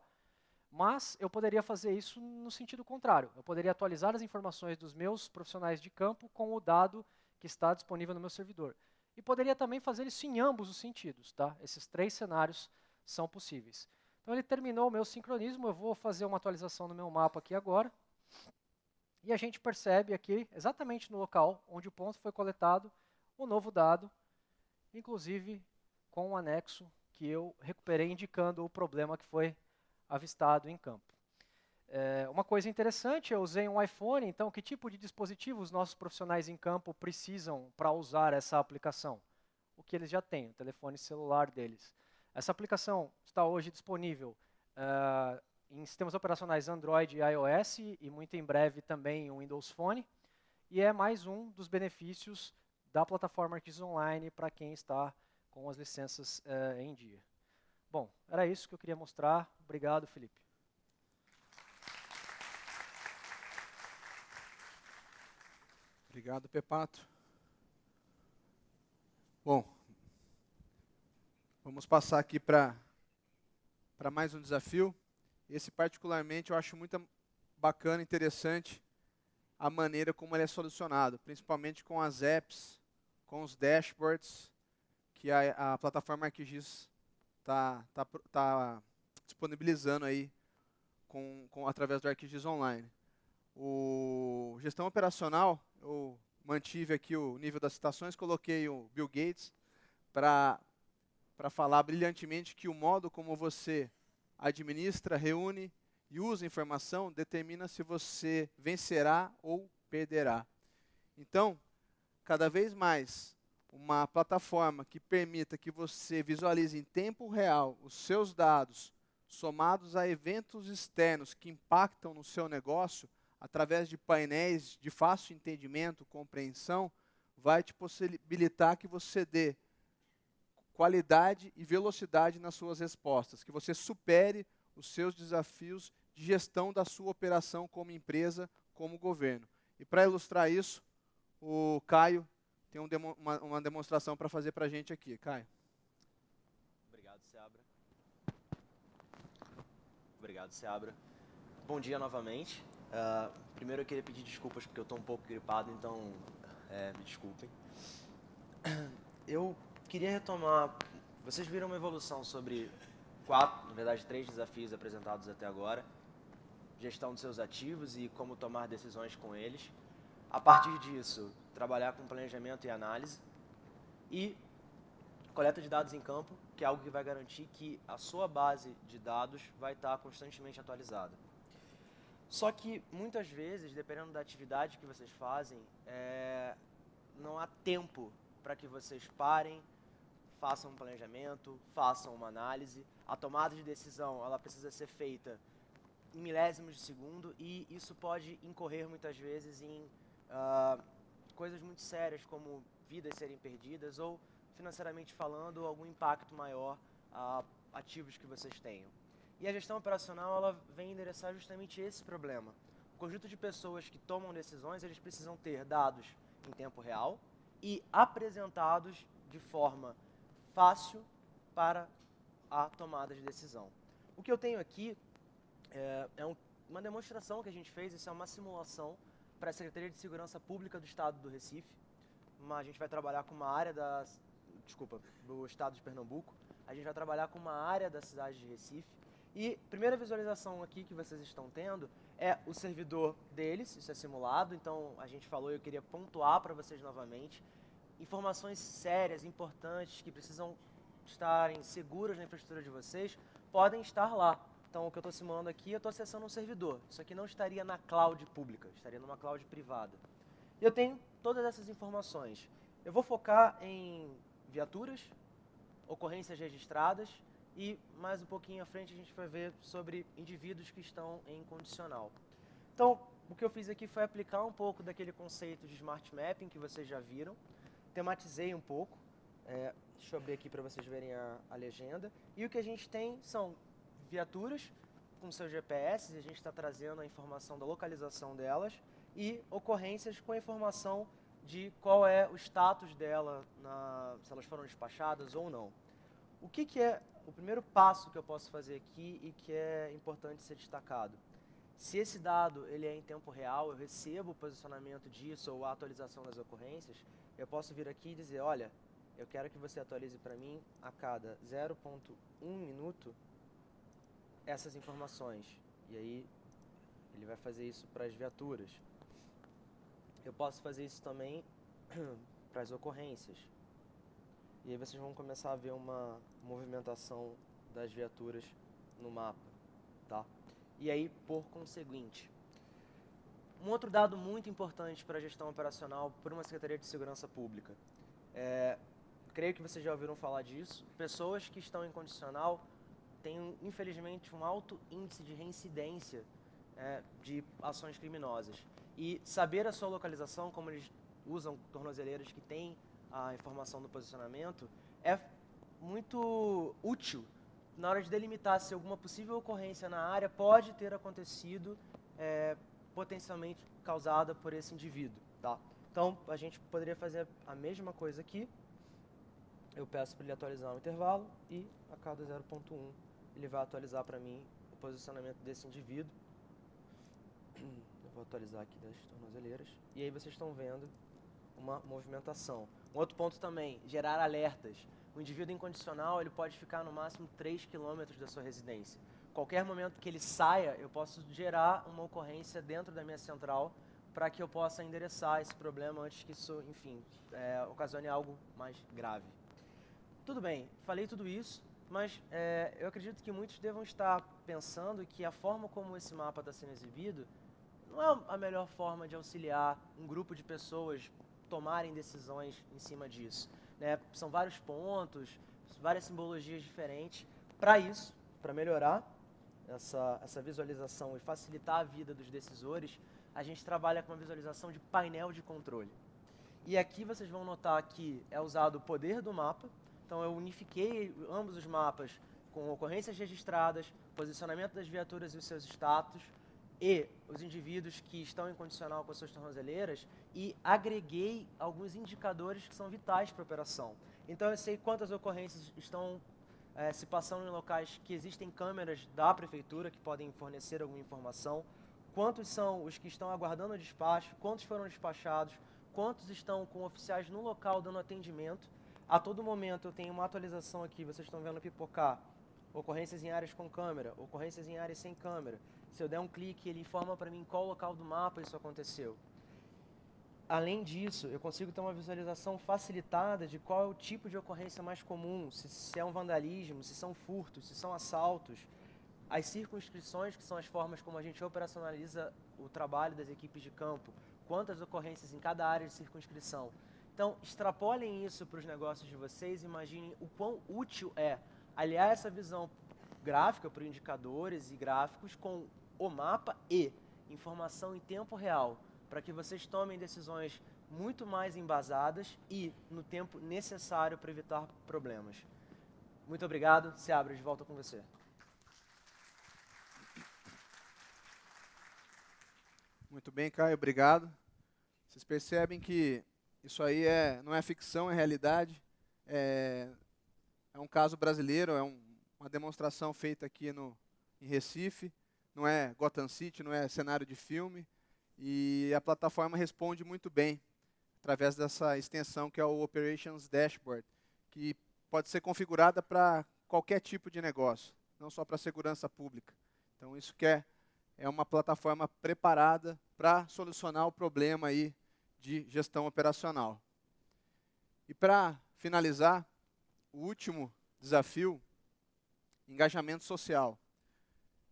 Mas eu poderia fazer isso no sentido contrário. Eu poderia atualizar as informações dos meus profissionais de campo com o dado que está disponível no meu servidor. E poderia também fazer isso em ambos os sentidos. Tá? Esses 3 cenários são possíveis. Então, ele terminou o meu sincronismo. Eu vou fazer uma atualização no meu mapa aqui agora. E a gente percebe aqui, exatamente no local onde o ponto foi coletado, o novo dado, inclusive com um anexo que eu recuperei indicando o problema que foi avistado em campo. Uma coisa interessante, eu usei um iPhone, então que tipo de dispositivo os nossos profissionais em campo precisam para usar essa aplicação? O que eles já têm, o telefone celular deles. Essa aplicação está hoje disponível em sistemas operacionais Android e iOS, e muito em breve também o Windows Phone, e é mais um dos benefícios da plataforma ArcGIS Online para quem está com as licenças em dia. Bom, era isso que eu queria mostrar. Obrigado, Felipe. Obrigado, Pepato. Bom, vamos passar aqui para mais um desafio. Esse, particularmente, eu acho muito bacana, interessante, a maneira como ele é solucionado, principalmente com as apps, com os dashboards que a plataforma ArcGIS tá disponibilizando aí através do ArcGIS Online. O gestão operacional, eu mantive aqui o nível das citações, coloquei o Bill Gates para falar brilhantemente que o modo como você administra, reúne e usa informação determina se você vencerá ou perderá. Então, cada vez mais, uma plataforma que permita que você visualize em tempo real os seus dados somados a eventos externos que impactam no seu negócio, através de painéis de fácil entendimento, compreensão, vai te possibilitar que você dê qualidade e velocidade nas suas respostas, que você supere os seus desafios de gestão da sua operação como empresa, como governo. E para ilustrar isso, o Caio tem uma demonstração para fazer para a gente aqui. Caio. Obrigado, Seabra. Obrigado, Seabra. Bom dia novamente. Primeiro eu queria pedir desculpas porque eu estou um pouco gripado, então me desculpem. Eu queria retomar, vocês viram uma evolução sobre 3 desafios apresentados até agora. Gestão dos seus ativos e como tomar decisões com eles. A partir disso, trabalhar com planejamento e análise. E coleta de dados em campo, que é algo que vai garantir que a sua base de dados vai estar constantemente atualizada. Só que, muitas vezes, dependendo da atividade que vocês fazem, não há tempo para que vocês parem, façam um planejamento, façam uma análise. A tomada de decisão ela precisa ser feita em milésimos de segundo e isso pode incorrer, muitas vezes, em coisas muito sérias, como vidas serem perdidas ou, financeiramente falando, algum impacto maior a ativos que vocês tenham. E a gestão operacional ela vem endereçar justamente esse problema. O conjunto de pessoas que tomam decisões, eles precisam ter dados em tempo real e apresentados de forma fácil para a tomada de decisão. O que eu tenho aqui uma demonstração que a gente fez, isso é uma simulação para a Secretaria de Segurança Pública do Estado do Recife. A gente vai trabalhar com uma área do Estado de Pernambuco. A gente vai trabalhar com uma área da cidade de Recife. E a primeira visualização aqui que vocês estão tendo é o servidor deles, isso é simulado, então a gente falou e eu queria pontuar para vocês novamente. Informações sérias, importantes, que precisam estarem seguras na infraestrutura de vocês, podem estar lá. Então o que eu estou simulando aqui, eu estou acessando um servidor. Isso aqui não estaria na cloud pública, estaria numa cloud privada. E eu tenho todas essas informações. Eu vou focar em viaturas, ocorrências registradas, e mais um pouquinho à frente a gente vai ver sobre indivíduos que estão em condicional. Então, o que eu fiz aqui foi aplicar um pouco daquele conceito de Smart Mapping que vocês já viram. Tematizei um pouco. Deixa eu abrir aqui para vocês verem a legenda. E o que a gente tem são viaturas com seus GPS, e a gente está trazendo a informação da localização delas. e ocorrências com a informação de qual é o status dela, se elas foram despachadas ou não. O que é o primeiro passo que eu posso fazer aqui e que é importante ser destacado? Se esse dado ele é em tempo real, eu recebo o posicionamento disso ou a atualização das ocorrências, eu posso vir aqui e dizer, olha, eu quero que você atualize para mim a cada 0,1 minuto essas informações. E aí ele vai fazer isso para as viaturas. Eu posso fazer isso também para as ocorrências. E aí vocês vão começar a ver uma movimentação das viaturas no mapa, tá? E aí, por conseguinte, um outro dado muito importante para a gestão operacional por uma Secretaria de Segurança Pública. Creio que vocês já ouviram falar disso. Pessoas que estão em condicional têm, infelizmente, um alto índice de reincidência de ações criminosas. E saber a sua localização, como eles usam tornozeleiras que têm a informação do posicionamento, é muito útil na hora de delimitar se alguma possível ocorrência na área pode ter acontecido potencialmente causada por esse indivíduo. Tá? Então, a gente poderia fazer a mesma coisa aqui. Eu peço para ele atualizar o intervalo e a cada 0,1 ele vai atualizar para mim o posicionamento desse indivíduo. Eu vou atualizar aqui das tornozeleiras. E aí vocês estão vendo uma movimentação. Um outro ponto também, gerar alertas. O indivíduo incondicional ele pode ficar no máximo 3 km da sua residência. Qualquer momento que ele saia, eu posso gerar uma ocorrência dentro da minha central para que eu possa endereçar esse problema antes que isso, enfim, ocasione algo mais grave. Tudo bem, falei tudo isso, mas eu acredito que muitos devam estar pensando que a forma como esse mapa está sendo exibido não é a melhor forma de auxiliar um grupo de pessoas tomarem decisões em cima disso. São vários pontos, várias simbologias diferentes. Para isso, para melhorar essa visualização e facilitar a vida dos decisores, a gente trabalha com uma visualização de painel de controle. E aqui vocês vão notar que é usado o poder do mapa. Então eu unifiquei ambos os mapas com ocorrências registradas, posicionamento das viaturas e os seus status, e os indivíduos que estão em condicional com as suas tornozeleiras, e agreguei alguns indicadores que são vitais para a operação. Então eu sei quantas ocorrências estão se passando em locais que existem câmeras da prefeitura que podem fornecer alguma informação, quantos são os que estão aguardando o despacho, quantos foram despachados, quantos estão com oficiais no local dando atendimento. A todo momento eu tenho uma atualização aqui, vocês estão vendo pipocar, ocorrências em áreas com câmera, ocorrências em áreas sem câmera. Se eu der um clique, ele informa para mim em qual local do mapa isso aconteceu. Além disso, eu consigo ter uma visualização facilitada de qual é o tipo de ocorrência mais comum, se é um vandalismo, se são furtos, se são assaltos. As circunscrições, que são as formas como a gente operacionaliza o trabalho das equipes de campo, quantas ocorrências em cada área de circunscrição. Então, extrapolem isso para os negócios de vocês, imaginem o quão útil é aliar essa visão gráfica por indicadores e gráficos com o mapa e informação em tempo real, para que vocês tomem decisões muito mais embasadas e no tempo necessário para evitar problemas. Muito obrigado, Seabra, de volta com você. Muito bem, Caio, obrigado. Vocês percebem que isso aí não é ficção, é realidade. É um caso brasileiro, uma demonstração feita aqui em Recife. Não é Gotham City, não é cenário de filme. E a plataforma responde muito bem através dessa extensão que é o Operations Dashboard, que pode ser configurada para qualquer tipo de negócio, não só para a segurança pública. Então isso que é uma plataforma preparada para solucionar o problema aí de gestão operacional. E para finalizar, o último desafio, engajamento social.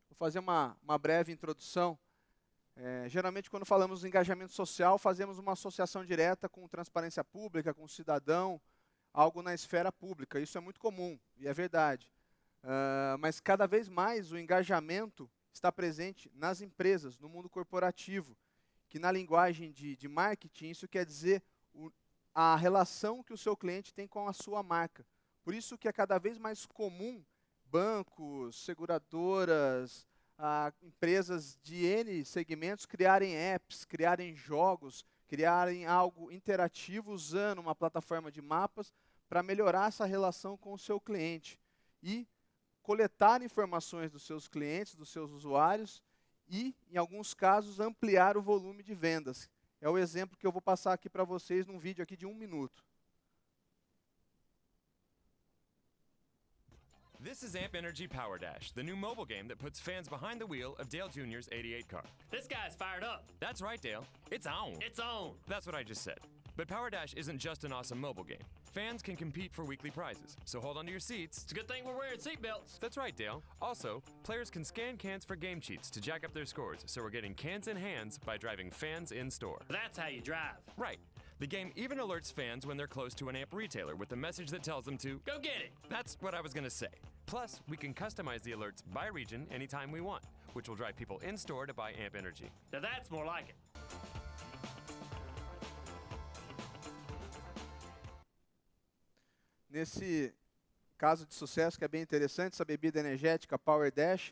Vou fazer uma breve introdução. Geralmente, quando falamos em engajamento social, fazemos uma associação direta com transparência pública, com o cidadão, algo na esfera pública. Isso é muito comum, e é verdade. Mas cada vez mais o engajamento está presente nas empresas, no mundo corporativo, que na linguagem de marketing, isso quer dizer a relação que o seu cliente tem com a sua marca. Por isso que é cada vez mais comum bancos, seguradoras, empresas de N segmentos criarem apps, criarem jogos, criarem algo interativo usando uma plataforma de mapas para melhorar essa relação com o seu cliente e coletar informações dos seus clientes, dos seus usuários e, em alguns casos, ampliar o volume de vendas. É o exemplo que eu vou passar aqui para vocês num vídeo aqui de 1 minuto. This is Amp Energy Power Dash, the new mobile game that puts fans behind the wheel of Dale Jr.'s 88 car. This guy's fired up. That's right, Dale. It's on. It's on. That's what I just said. But Power Dash isn't just an awesome mobile game. Fans can compete for weekly prizes, so hold on to your seats. It's a good thing we're wearing seatbelts. That's right, Dale. Also, players can scan cans for game cheats to jack up their scores, so we're getting cans in hands by driving fans in store. That's how you drive. Right. The game even alerts fans when they're close to an AMP retailer with a message that tells them to Go get it. That's what I was going to say. Plus, we can customize the alerts by region anytime we want, which will drive people in-store to buy AMP Energy. Now that's more like it. Nesse caso de sucesso, que é bem interessante, essa bebida energética Power Dash,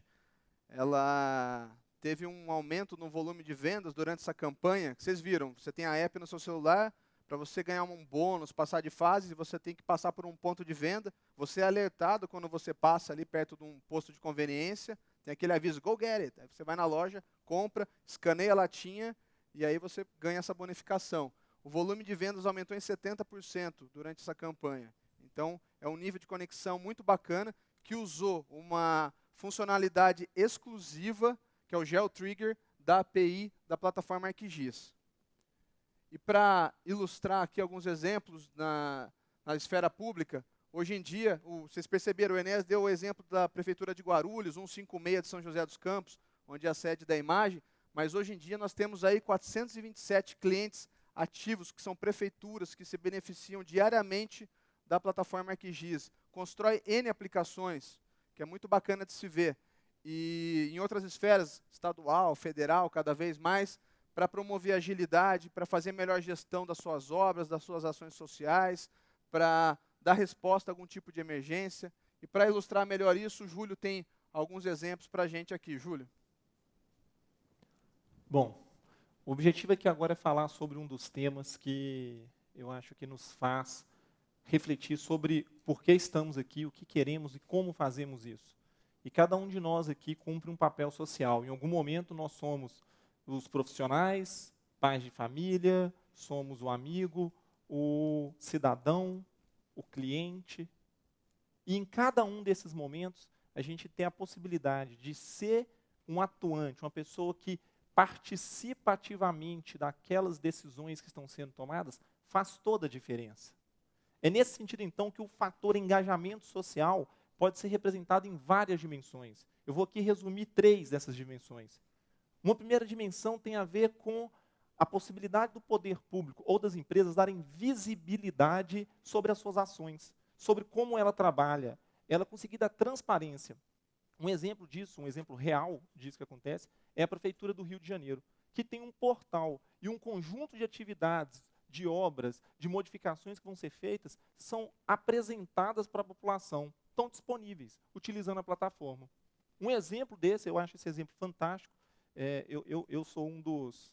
ela teve um aumento no volume de vendas durante essa campanha. Vocês viram, você tem a app no seu celular, para você ganhar um bônus, passar de fase, você tem que passar por um ponto de venda. Você é alertado quando você passa ali perto de um posto de conveniência, tem aquele aviso, go get it. Aí você vai na loja, compra, escaneia a latinha e aí você ganha essa bonificação. O volume de vendas aumentou em 70% durante essa campanha. Então, é um nível de conexão muito bacana que usou uma funcionalidade exclusiva, que é o GeoTrigger, da API da plataforma ArcGIS. E para ilustrar aqui alguns exemplos na esfera pública, hoje em dia, vocês perceberam, o Enéas deu o exemplo da Prefeitura de Guarulhos, 156 de São José dos Campos, onde é a sede da imagem, mas hoje em dia nós temos aí 427 clientes ativos, que são prefeituras que se beneficiam diariamente da plataforma ArcGIS. Constrói N aplicações, que é muito bacana de se ver. E em outras esferas, estadual, federal, cada vez mais, para promover agilidade, para fazer melhor gestão das suas obras, das suas ações sociais, para dar resposta a algum tipo de emergência. E para ilustrar melhor isso, o Júlio tem alguns exemplos para a gente aqui. Júlio. Bom, o objetivo aqui agora é falar sobre um dos temas que eu acho que nos faz refletir sobre por que estamos aqui, o que queremos e como fazemos isso. E cada um de nós aqui cumpre um papel social. Em algum momento nós somos os profissionais, pais de família, somos o amigo, o cidadão, o cliente. E em cada um desses momentos, a gente tem a possibilidade de ser um atuante, uma pessoa que participa ativamente daquelas decisões que estão sendo tomadas, faz toda a diferença. É nesse sentido, então, que o fator engajamento social pode ser representado em várias dimensões. Eu vou aqui resumir 3 dessas dimensões. Uma primeira dimensão tem a ver com a possibilidade do poder público ou das empresas darem visibilidade sobre as suas ações, sobre como ela trabalha, ela conseguir dar transparência. Um exemplo disso, um exemplo real disso que acontece, é a Prefeitura do Rio de Janeiro, que tem um portal e um conjunto de atividades, de obras, de modificações que vão ser feitas, são apresentadas para a população, estão disponíveis, utilizando a plataforma. Um exemplo desse, eu acho esse exemplo fantástico, eu sou um dos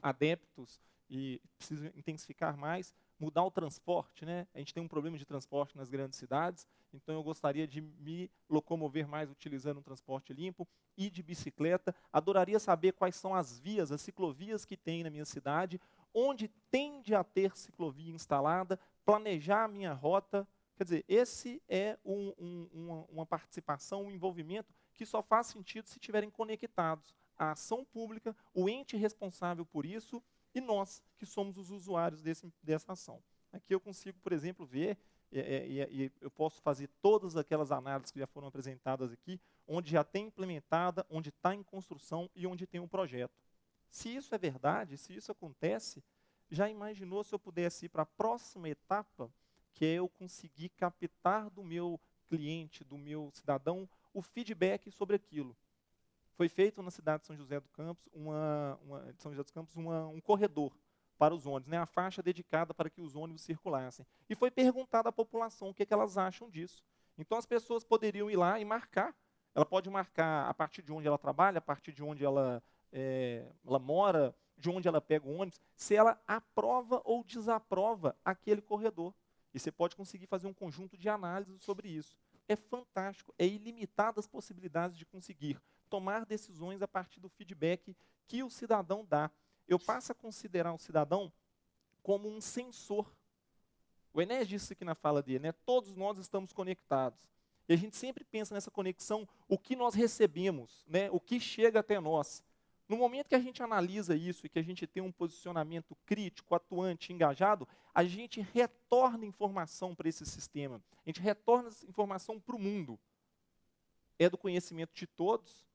adeptos e preciso intensificar mais, mudar o transporte, né? A gente tem um problema de transporte nas grandes cidades, então eu gostaria de me locomover mais utilizando um transporte limpo e de bicicleta. Adoraria saber quais são as vias, as ciclovias que tem na minha cidade, onde tende a ter ciclovia instalada, planejar a minha rota. Quer dizer, esse é uma participação, um envolvimento que só faz sentido se estiverem conectados à ação pública, o ente responsável por isso e nós, que somos os usuários dessa ação. Aqui eu consigo, por exemplo, ver, e eu posso fazer todas aquelas análises que já foram apresentadas aqui, onde já tem implementada, onde está em construção e onde tem um projeto. Se isso é verdade, se isso acontece, já imaginou se eu pudesse ir para a próxima etapa, que é eu conseguir captar do meu cliente, do meu cidadão, o feedback sobre aquilo. Foi feito na cidade de São José dos Campos, um corredor para os ônibus, né, a faixa dedicada para que os ônibus circulassem. E foi perguntado à população o que elas acham disso. Então as pessoas poderiam ir lá e marcar Ela pode marcar a partir de onde ela trabalha, a partir de onde ela mora, de onde ela pega o ônibus, se ela aprova ou desaprova aquele corredor. E você pode conseguir fazer um conjunto de análises sobre isso. É fantástico, é ilimitadas as possibilidades de conseguir tomar decisões a partir do feedback que o cidadão dá. Eu passo a considerar o cidadão como um sensor. O Enéas disse isso aqui na fala dele, né? Todos nós estamos conectados. E a gente sempre pensa nessa conexão, o que nós recebemos, né? O que chega até nós. No momento que a gente analisa isso e que a gente tem um posicionamento crítico, atuante, engajado, a gente retorna informação para esse sistema. A gente retorna informação para o mundo. É do conhecimento de todos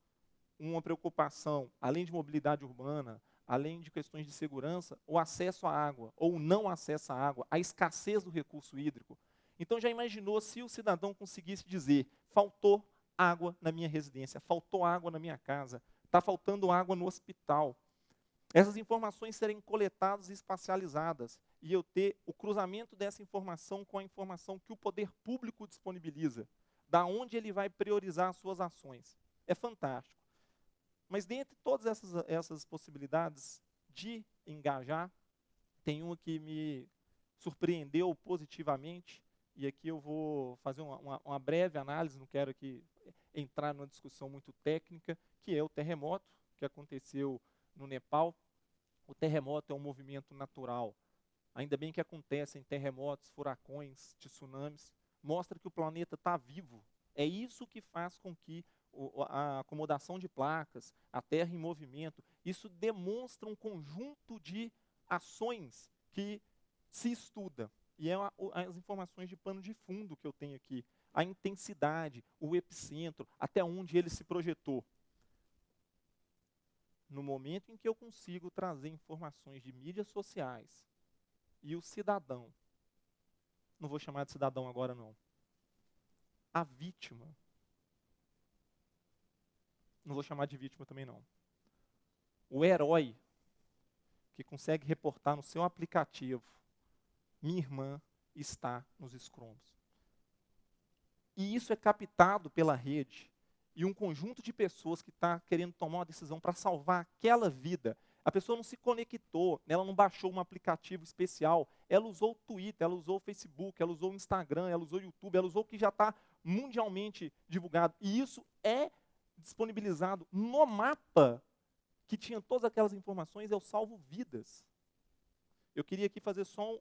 uma preocupação, além de mobilidade urbana, além de questões de segurança, o acesso à água, ou o não acesso à água, a escassez do recurso hídrico. Então já imaginou se o cidadão conseguisse dizer, faltou água na minha residência, faltou água na minha casa, está faltando água no hospital. Essas informações serem coletadas e espacializadas, e eu ter o cruzamento dessa informação com a informação que o poder público disponibiliza, da onde ele vai priorizar as suas ações. É fantástico. Mas dentre todas essas possibilidades de engajar, tem uma que me surpreendeu positivamente, e aqui eu vou fazer uma breve análise, não quero aqui entrar numa discussão muito técnica, que é o terremoto que aconteceu no Nepal. O terremoto é um movimento natural. Ainda bem que acontecem terremotos, furacões, tsunamis, mostra que o planeta está vivo. É isso que faz com que a acomodação de placas, a Terra em movimento, isso demonstra um conjunto de ações que se estuda. E as informações de pano de fundo que eu tenho aqui. A intensidade, o epicentro, até onde ele se projetou. No momento em que eu consigo trazer informações de mídias sociais e o cidadão, não vou chamar de cidadão agora não, a vítima, não vou chamar de vítima também não, o herói que consegue reportar no seu aplicativo, minha irmã está nos escombros. E isso é captado pela rede. E um conjunto de pessoas que está querendo tomar uma decisão para salvar aquela vida. A pessoa não se conectou, ela não baixou um aplicativo especial, ela usou o Twitter, ela usou o Facebook, ela usou o Instagram, ela usou o YouTube, ela usou o que já está mundialmente divulgado. E isso é disponibilizado no mapa que tinha todas aquelas informações, eu salvo vidas. Eu queria aqui fazer só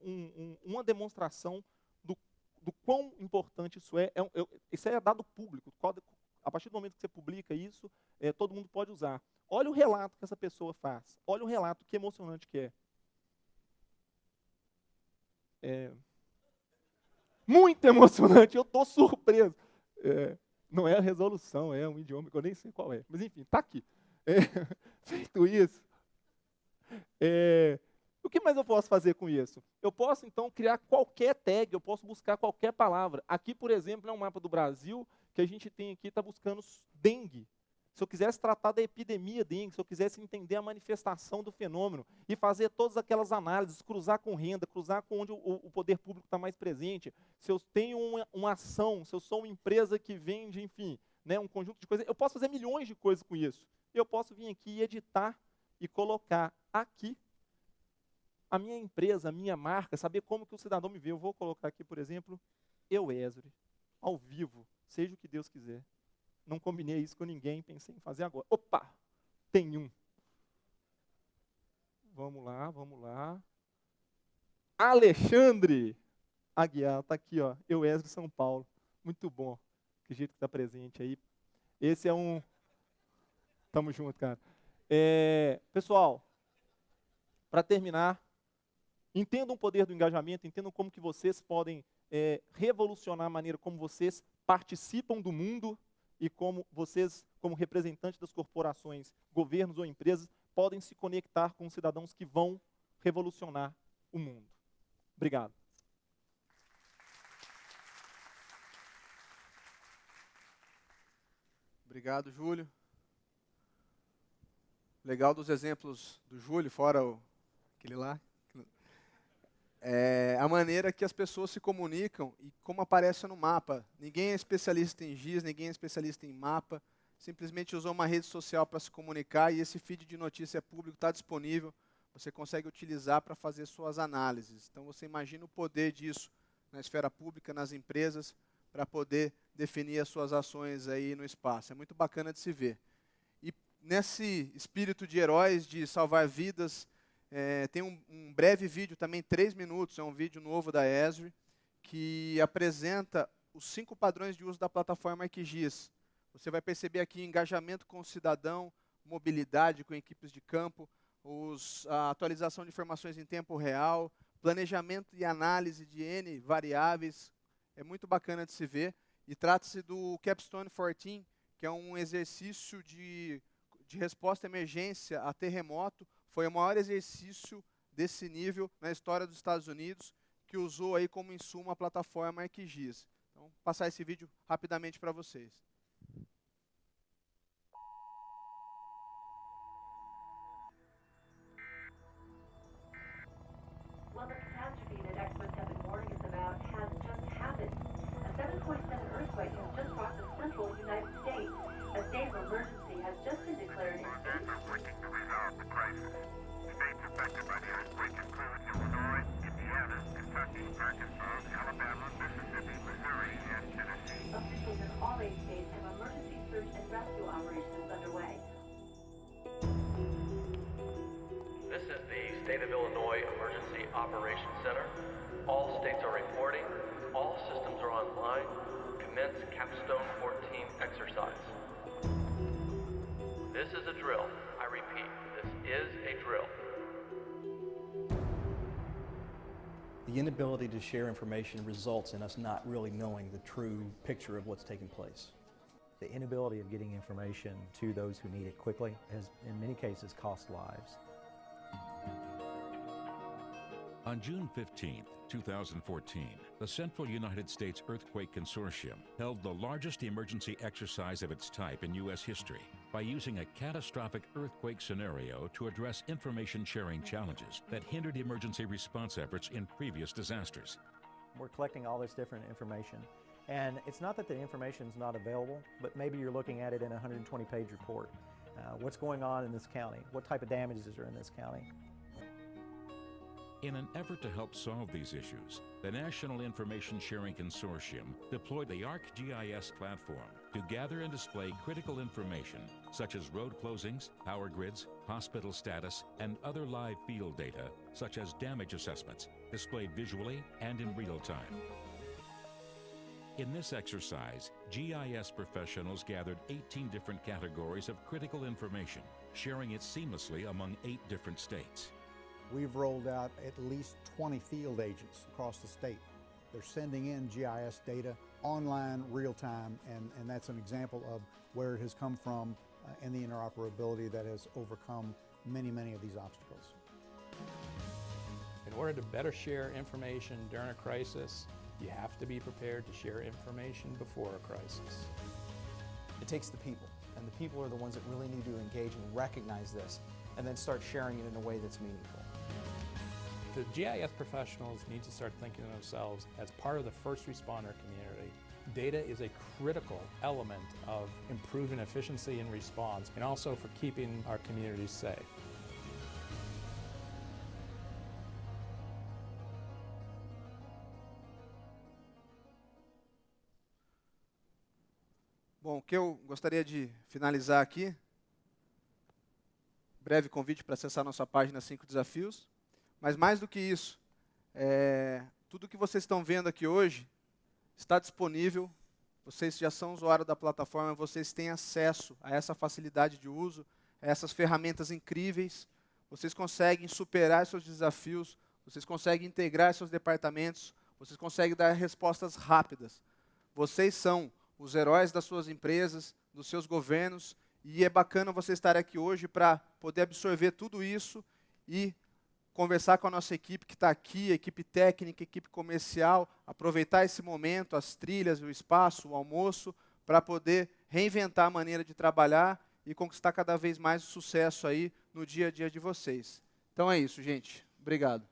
uma demonstração do quão importante isso é. Isso é dado público. A partir do momento que você publica isso, todo mundo pode usar. Olha o relato que essa pessoa faz. Olha o relato, que emocionante que é. Muito emocionante, eu estou surpreso. Não é a resolução, é um idioma que eu nem sei qual é. Mas enfim, está aqui. Feito isso, o que mais eu posso fazer com isso? Eu posso, então, criar qualquer tag, eu posso buscar qualquer palavra. Aqui, por exemplo, é um mapa do Brasil que a gente tem aqui, está buscando dengue. Se eu quisesse tratar da epidemia dengue, se eu quisesse entender a manifestação do fenômeno e fazer todas aquelas análises, cruzar com renda, cruzar com onde o poder público está mais presente, se eu tenho uma ação, se eu sou uma empresa que vende, enfim, né, um conjunto de coisas, eu posso fazer milhões de coisas com isso. Eu posso vir aqui e editar e colocar aqui a minha empresa, a minha marca, saber como que o cidadão me vê. Eu vou colocar aqui, por exemplo, Euésuri, ao vivo, seja o que Deus quiser. Não combinei isso com ninguém, pensei em fazer agora. Opa, tem um. Vamos lá. Alexandre Aguiar, está aqui, ó, Euésuri, São Paulo. Muito bom, que jeito que está presente aí. Esse é um... Tamo junto, cara. Pessoal, para terminar, entendam o poder do engajamento, entendam como que vocês podem revolucionar a maneira como vocês participam do mundo e como vocês, como representantes das corporações, governos ou empresas, podem se conectar com cidadãos que vão revolucionar o mundo. Obrigado. Obrigado, Júlio. Legal dos exemplos do Júlio, fora aquele lá. a maneira que as pessoas se comunicam e como aparece no mapa. Ninguém é especialista em GIS, ninguém é especialista em mapa, simplesmente usou uma rede social para se comunicar e esse feed de notícia público está disponível, você consegue utilizar para fazer suas análises. Então você imagina o poder disso na esfera pública, nas empresas, para poder definir as suas ações aí no espaço. É muito bacana de se ver. E nesse espírito de heróis, de salvar vidas, tem um breve vídeo também, 3 minutos, é um vídeo novo da Esri, que apresenta os 5 padrões de uso da plataforma ArcGIS. Você vai perceber aqui engajamento com o cidadão, mobilidade com equipes de campo, a atualização de informações em tempo real, planejamento e análise de N variáveis. É muito bacana de se ver. E trata-se do Capstone 14, que é um exercício de resposta à emergência a terremoto. Foi o maior exercício desse nível na história dos Estados Unidos, que usou aí como insumo a plataforma ArcGIS. Então, vou passar esse vídeo rapidamente para vocês. Well, the catastrophe that experts have been warning us about has just happened. A 7.7 earthquake has just rocked the central United States. A state of emergency has just been declared in states. Working to resolve the crisis. States affected by the earthquake include Illinois, Indiana, Kentucky, Arkansas, Alabama, Mississippi, Missouri, and Tennessee. Officials in all 8 states have emergency search and rescue operations underway. This is the State of Illinois Emergency Operations Center. All states are reporting. All systems are online. Commence Capstone 14 exercise. This is a drill. I repeat, this is a drill. The inability to share information results in us not really knowing the true picture of what's taking place. The inability of getting information to those who need it quickly has, in many cases, cost lives. On June 15, 2014, the Central United States Earthquake Consortium held the largest emergency exercise of its type in U.S. history by using a catastrophic earthquake scenario to address information sharing challenges that hindered emergency response efforts in previous disasters. We're collecting all this different information, and it's not that the information is not available, but maybe you're looking at it in a 120-page report. What's going on in this county? What type of damages are in this county? In an effort to help solve these issues, the National Information Sharing Consortium deployed the ArcGIS platform to gather and display critical information such as road closings, power grids, hospital status, and other live field data such as damage assessments, displayed visually and in real time. In this exercise, GIS professionals gathered 18 different categories of critical information, sharing it seamlessly among 8 different states. We've rolled out at least 20 field agents across the state. They're sending in GIS data online, real time, and that's an example of where it has come from and the interoperability that has overcome many, many of these obstacles. In order to better share information during a crisis, you have to be prepared to share information before a crisis. It takes the people, and the people are the ones that really need to engage and recognize this, and then start sharing it in a way that's meaningful. The GIS professionals need to start thinking of themselves as part of the first responder community. Data is a critical element of improving efficiency and response, and also for keeping our communities safe. Bom, o que eu gostaria de finalizar aqui, breve convite para acessar nossa página 5 Desafios, mas mais do que isso, tudo que vocês estão vendo aqui hoje está disponível, vocês já são usuários da plataforma, vocês têm acesso a essa facilidade de uso, a essas ferramentas incríveis, vocês conseguem superar seus desafios, vocês conseguem integrar seus departamentos, vocês conseguem dar respostas rápidas. Vocês são os heróis das suas empresas, dos seus governos, e é bacana você estar aqui hoje para poder absorver tudo isso e conversar com a nossa equipe que está aqui, equipe técnica, equipe comercial, aproveitar esse momento, as trilhas, o espaço, o almoço, para poder reinventar a maneira de trabalhar e conquistar cada vez mais o sucesso aí no dia a dia de vocês. Então é isso, gente. Obrigado.